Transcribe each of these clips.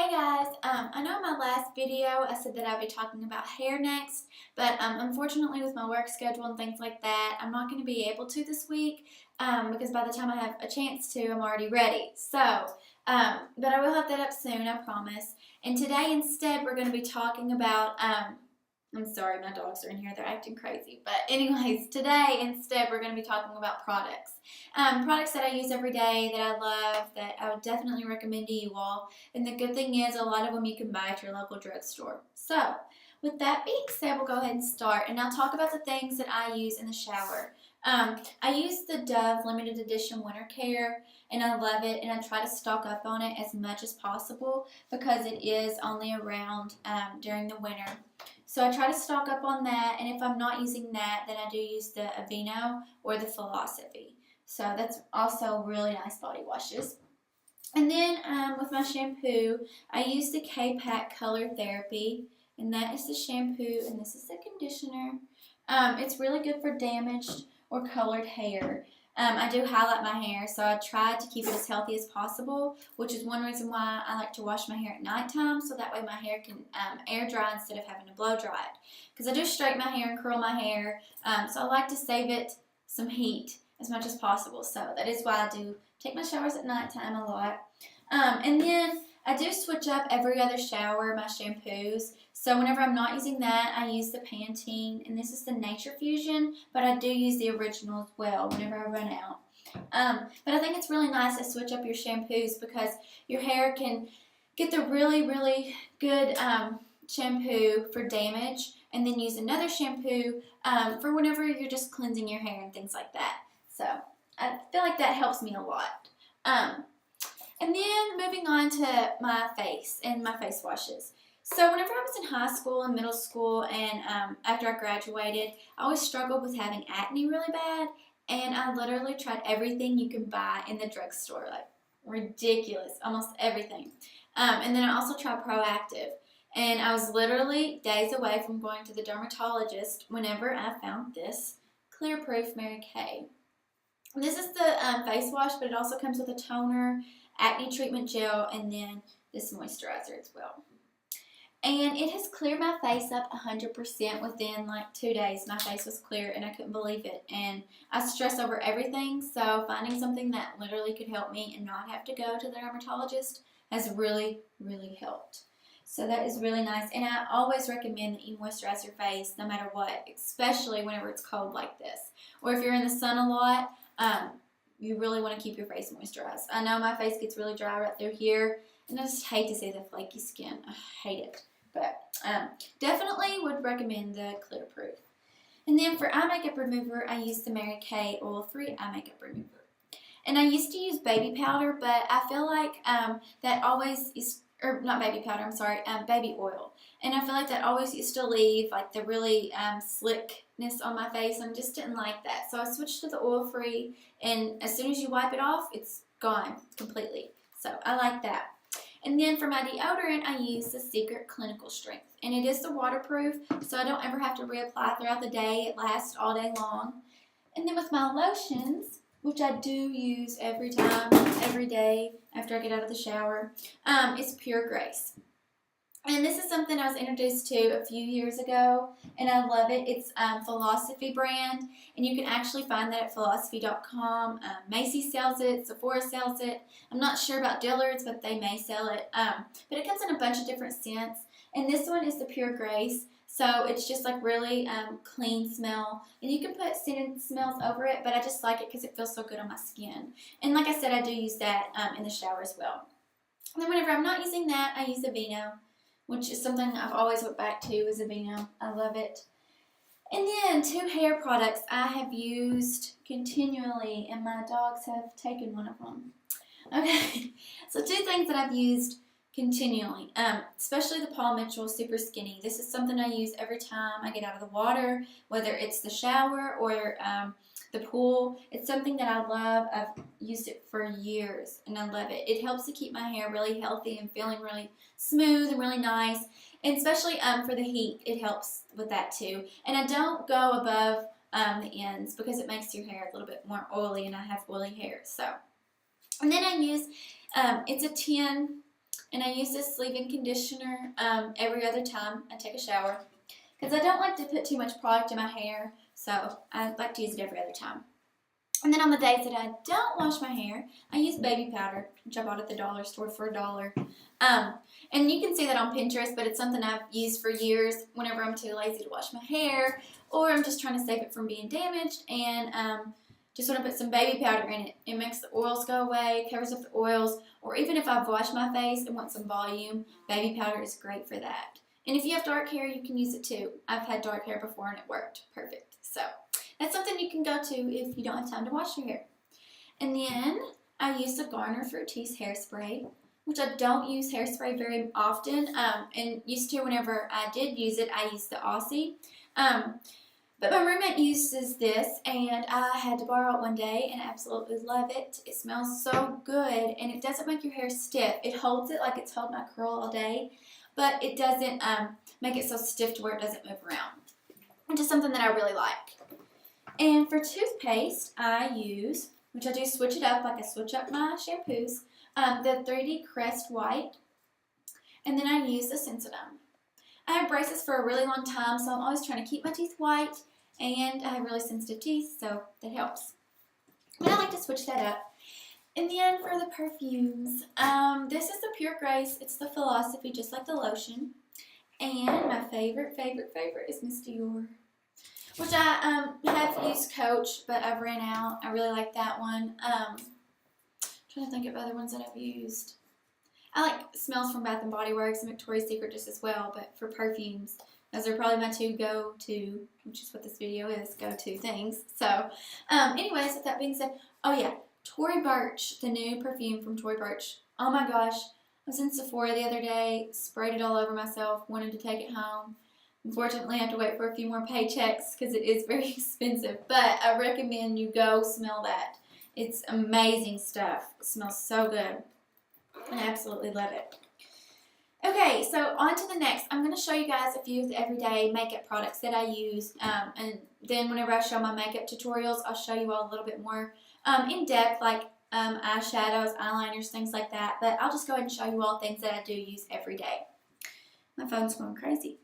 Hey guys, I know in my last video I said that I'd be talking about hair next, but unfortunately with my work schedule and things like that, I'm not going to be able to this week because by the time I have a chance to, I'm already ready. But I will have that up soon, I promise. And today instead we're going to be talking about, I'm sorry, my dogs are in here, they're acting crazy. But anyways, today instead we're going to be talking about products. Products that I use every day that I love, that I would definitely recommend to you all. And the good thing is a lot of them you can buy at your local drugstore. So with that being said, we'll go ahead and start. And I'll talk about the things that I use in the shower. I use the Dove Limited Edition Winter Care, and I love it, and I try to stock up on it as much as possible because it is only around during the winter. So I try to stock up on that, and if I'm not using that, then I do use the Aveeno or the Philosophy. So that's also really nice body washes. And then with my shampoo, I use the K-Pack Color Therapy, and that is the shampoo, and this is the conditioner. It's really good for damaged or colored hair. I do highlight my hair, so I try to keep it as healthy as possible, which is one reason why I like to wash my hair at nighttime, so that way my hair can air dry instead of having to blow dry it. Because I do straighten my hair and curl my hair, so I like to save it some heat as much as possible. So that is why I do take my showers at nighttime a lot. And then I do switch up every other shower my shampoos. So whenever I'm not using that, I use the Pantene, and this is the Nature Fusion, but I do use the original as well whenever I run out. But I think it's really nice to switch up your shampoos because your hair can get the really, really good shampoo for damage, and then use another shampoo for whenever you're just cleansing your hair and things like that. So I feel like that helps me a lot. And then moving on to my face and my face washes. So whenever I was in high school and middle school and after I graduated, I always struggled with having acne really bad, and I literally tried everything you can buy in the drugstore, like ridiculous, almost everything. And then I also tried Proactive, and I was literally days away from going to the dermatologist whenever I found this Clear Proof Mary Kay. And this is the face wash, but it also comes with a toner, acne treatment gel, and then this moisturizer as well. And it has cleared my face up 100% within like 2 days. My face was clear and I couldn't believe it. And I stress over everything, so finding something that literally could help me and not have to go to the dermatologist has really, really helped. So that is really nice. And I always recommend that you moisturize your face no matter what, especially whenever it's cold like this. Or if you're in the sun a lot, you really want to keep your face moisturized. I know my face gets really dry right through here, and I just hate to see the flaky skin. I hate it. But definitely would recommend the Clear Proof. And then for eye makeup remover, I use the Mary Kay Oil-Free Eye Makeup Remover. And I used to use baby powder, but I feel like that always is, or not baby powder, I'm sorry, baby oil. And I feel like that always used to leave like the really slickness on my face, and I just didn't like that. So I switched to the oil-free, and as soon as you wipe it off, it's gone completely. So I like that. And then for my deodorant, I use the Secret Clinical Strength. And it is the waterproof, so I don't ever have to reapply throughout the day. It lasts all day long. And then with my lotions, which I do use every time, every day after I get out of the shower, is Pure Grace. And this is something I was introduced to a few years ago, and I love it. It's Philosophy brand, and you can actually find that at philosophy.com. Macy's sells it, Sephora sells it. I'm not sure about Dillard's, but they may sell it. But it comes in a bunch of different scents, and this one is the Pure Grace. So it's just like really clean smell, and you can put scented smells over it, but I just like it because it feels so good on my skin. And like I said, I do use that in the shower as well. And then whenever I'm not using that, I use Aveeno, which is something I've always went back to, is Aveeno. I love it. And then 2 hair products I have used continually, and my dogs have taken one of them. Okay, so 2 things that I've used continually, especially the Paul Mitchell Super Skinny. This is something I use every time I get out of the water, whether it's the shower or the pool. It's something that I love. I've used it for years, and I love it. It helps to keep my hair really healthy and feeling really smooth and really nice, and especially for the heat, it helps with that too. And I don't go above the ends because it makes your hair a little bit more oily, and I have oily hair. So, and then I use, it's a tin and I use this leave-in conditioner every other time I take a shower because I don't like to put too much product in my hair, so I like to use it every other time. And then on the days that I don't wash my hair, I use baby powder, which I bought at the dollar store for $1. And you can see that on Pinterest, but it's something I've used for years whenever I'm too lazy to wash my hair, or I'm just trying to save it from being damaged, and just want to put some baby powder in it. It makes the oils go away, covers up the oils, or even if I've washed my face and want some volume, baby powder is great for that. And if you have dark hair, you can use it too. I've had dark hair before and it worked perfect. So that's something you can go to if you don't have time to wash your hair. And then I use the Garnier Fructis hairspray, which I don't use hairspray very often, and used to whenever I did use it, I used the Aussie. But my roommate uses this, and I had to borrow it one day, and I absolutely love it. It smells so good, and it doesn't make your hair stiff. It holds it like it's held my curl all day, but it doesn't make it so stiff to where it doesn't move around, which is something that I really like. And for toothpaste, I use, which I do switch it up, like I switch up my shampoos, the 3D Crest White, and then I use the Sensodyne. I have braces for a really long time, so I'm always trying to keep my teeth white, and I have really sensitive teeth, so that helps. But I like to switch that up. And then for the perfumes, this is the Pure Grace. It's the Philosophy, just like the lotion. And my favorite is Miss Dior, which I have used Coach, but I've ran out. I really like that one. Trying to think of other ones that I've used. I like smells from Bath & Body Works and Victoria's Secret just as well, but for perfumes, those are probably my two go-to, which is what this video is, go-to things. So, anyways, with that being said, oh yeah, Tory Burch, the new perfume from Tory Burch. Oh my gosh, I was in Sephora the other day, sprayed it all over myself, wanted to take it home. Unfortunately, I have to wait for a few more paychecks because it is very expensive, but I recommend you go smell that. It's amazing stuff. It smells so good. I absolutely love it. Okay, so on to the next. I'm going to show you guys a few of the everyday makeup products that I use, and then whenever I show my makeup tutorials, I'll show you all a little bit more in depth, like eyeshadows, eyeliners, things like that, but I'll just go ahead and show you all things that I do use every day. My phone's going crazy.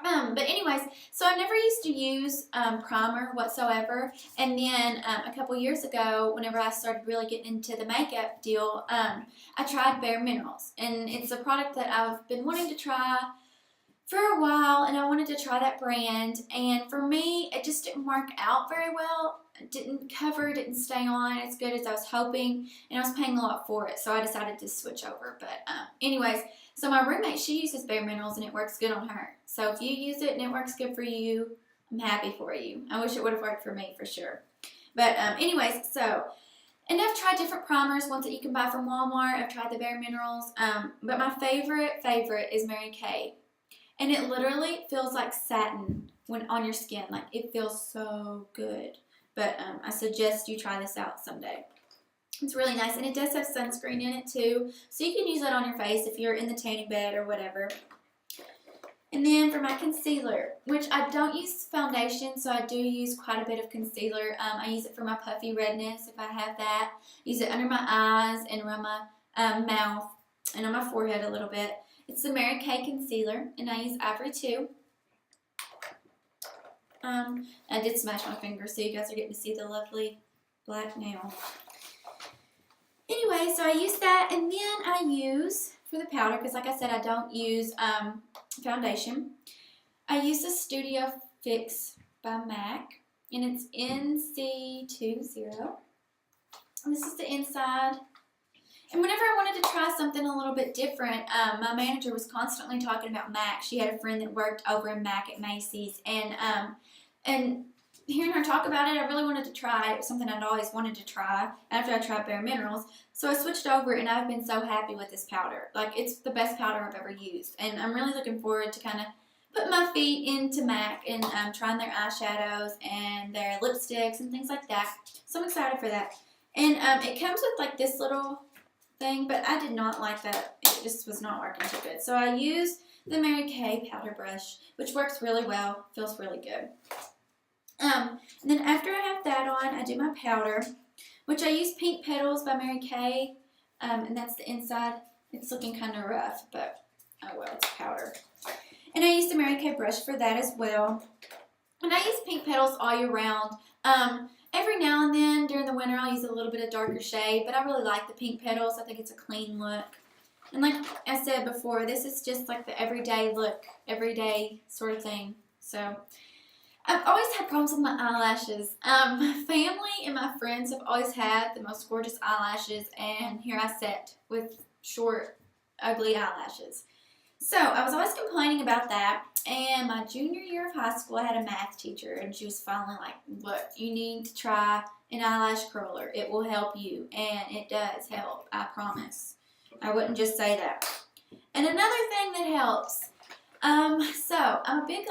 But anyways, so I never used to use primer whatsoever, and then a couple years ago, whenever I started really getting into the makeup deal, I tried Bare Minerals, and it's a product that I've been wanting to try for a while, and I wanted to try that brand, and for me, it just didn't work out very well. It didn't stay on as good as I was hoping, and I was paying a lot for it, so I decided to switch over. But anyways, so my roommate, she uses Bare Minerals, and it works good on her. So if you use it and it works good for you, I'm happy for you. I wish it would have worked for me for sure. But anyways, so, and I've tried different primers, ones that you can buy from Walmart. I've tried the Bare Minerals, but my favorite is Mary Kay. And it literally feels like satin when on your skin. Like, it feels so good. But I suggest you try this out someday. It's really nice, and it does have sunscreen in it too, so you can use that on your face if you're in the tanning bed or whatever. And then for my concealer, which I don't use foundation, so I do use quite a bit of concealer. I use it for my puffy redness if I have that. Use it under my eyes and around my mouth and on my forehead a little bit. It's the Mary Kay concealer, and I use Ivory too. I did smash my finger, so you guys are getting to see the lovely black nail. Anyway, so I use that, and then I use, for the powder, because like I said, I don't use foundation, I use the Studio Fix by MAC, and it's NC20. And this is the inside. And whenever I wanted to try something a little bit different, my manager was constantly talking about MAC. She had a friend that worked over in MAC at Macy's, and hearing her talk about it, I really wanted to try it. It was something I'd always wanted to try after I tried Bare Minerals. So I switched over, and I've been so happy with this powder. Like, it's the best powder I've ever used. And I'm really looking forward to kind of put my feet into MAC and trying their eyeshadows and their lipsticks and things like that. So I'm excited for that. And it comes with like this little thing, but I did not like that. It just was not working too good. So I used the Mary Kay powder brush, which works really well. Feels really good. And then after I have that on, I do my powder, which I use Pink Petals by Mary Kay, and that's the inside. It's looking kind of rough, but oh well, it's powder. And I use the Mary Kay brush for that as well. And I use pink petals all year round. Every now and then during the winter I'll use a little bit of darker shade, but I really like the pink petals. I think it's a clean look. And like I said before, this is just like the everyday look, everyday sort of thing. So I've always had problems with my eyelashes. My family and my friends have always had the most gorgeous eyelashes, and here I sit with short, ugly eyelashes. So I was always complaining about that, and my junior year of high school I had a math teacher, and she was finally like, look, you need to try an eyelash curler. It will help you, and it does help, I promise. I wouldn't just say that. And another thing that helps, so I'm a big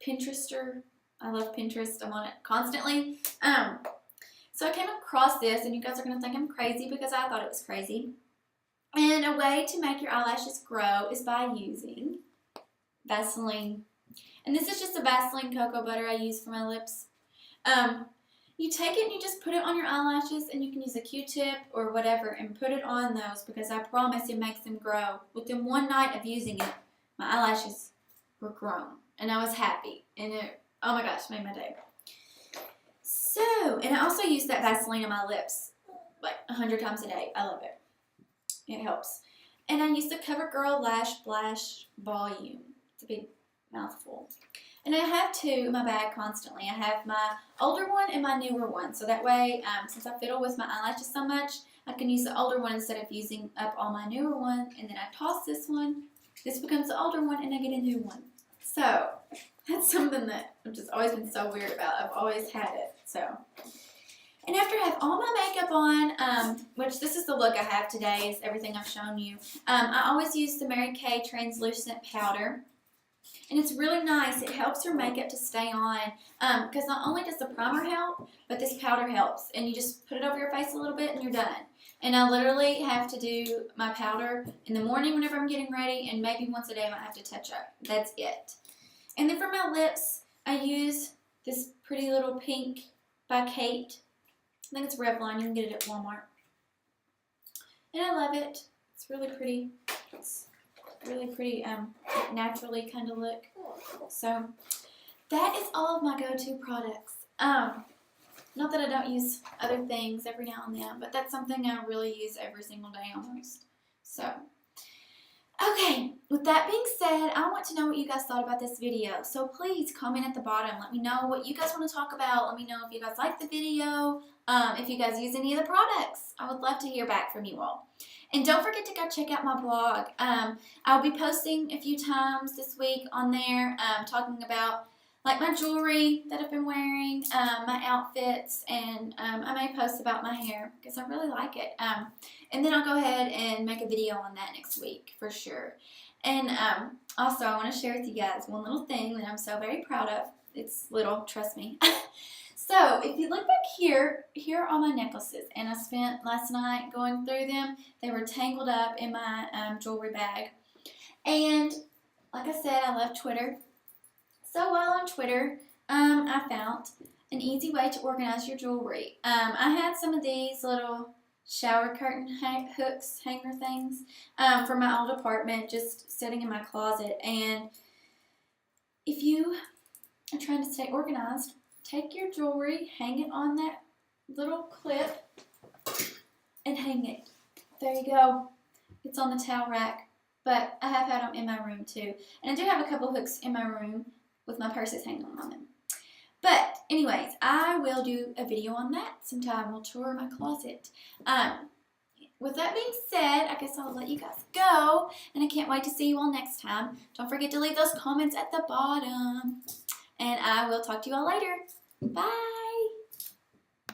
Pinterester. I love Pinterest. I'm on it constantly. So I came across this, and you guys are going to think I'm crazy because I thought it was crazy. And a way to make your eyelashes grow is by using Vaseline. And this is just a Vaseline cocoa butter I use for my lips. You take it and you just put it on your eyelashes, and you can use a Q-tip or whatever and put it on those, because I promise it makes them grow. Within one night of using it, my eyelashes were grown, and I was happy, and it, oh my gosh, made my day. So, and I also use that Vaseline on my lips like 100 times a day. I love it. It helps. And I use the CoverGirl Lash Blast Volume. It's a big mouthful. And I have two in my bag constantly. I have my older one and my newer one. So that way, since I fiddle with my eyelashes so much, I can use the older one instead of using up all my newer one. And then I toss this one. This becomes the older one, and I get a new one. So that's something that I've just always been so weird about. I've always had it. So. And after I have all my makeup on, which this is the look I have today, is everything I've shown you, I always use the Mary Kay translucent powder. And it's really nice. It helps your makeup to stay on, because not only does the primer help, but this powder helps. And you just put it over your face a little bit and you're done. And I literally have to do my powder in the morning whenever I'm getting ready, and maybe once a day I might have to touch up. That's it. And then for my lips, I use this pretty little pink by Kate. I think it's Revlon. You can get it at Walmart. And I love it. It's really pretty. It's really pretty, naturally kind of look. So that is all of my go-to products. Not that I don't use other things every now and then, but that's something I really use every single day almost. So, okay, with that being said, I want to know what you guys thought about this video. So please comment at the bottom. Let me know what you guys want to talk about. Let me know if you guys like the video, if you guys use any of the products. I would love to hear back from you all. And don't forget to go check out my blog. I'll be posting a few times this week on there, talking about like my jewelry that I've been wearing, my outfits, and I may post about my hair because I really like it. And then I'll go ahead and make a video on that next week for sure. And also I want to share with you guys one little thing that I'm so very proud of. It's little, trust me. So if you look back here, here are all my necklaces, and I spent last night going through them. They were tangled up in my jewelry bag. And like I said, I love Twitter. So while on Twitter, I found an easy way to organize your jewelry. I had some of these little shower curtain hooks, hanger things, from my old apartment just sitting in my closet. And if you are trying to stay organized, take your jewelry, hang it on that little clip, and hang it. There you go. It's on the towel rack, but I have had them in my room too. And I do have a couple hooks in my room with my purses hanging on them. But anyways, I will do a video on that sometime. We'll tour my closet. With that being said, I guess I'll let you guys go, and I can't wait to see you all next time. Don't forget to leave those comments at the bottom, and I will talk to you all later. Bye!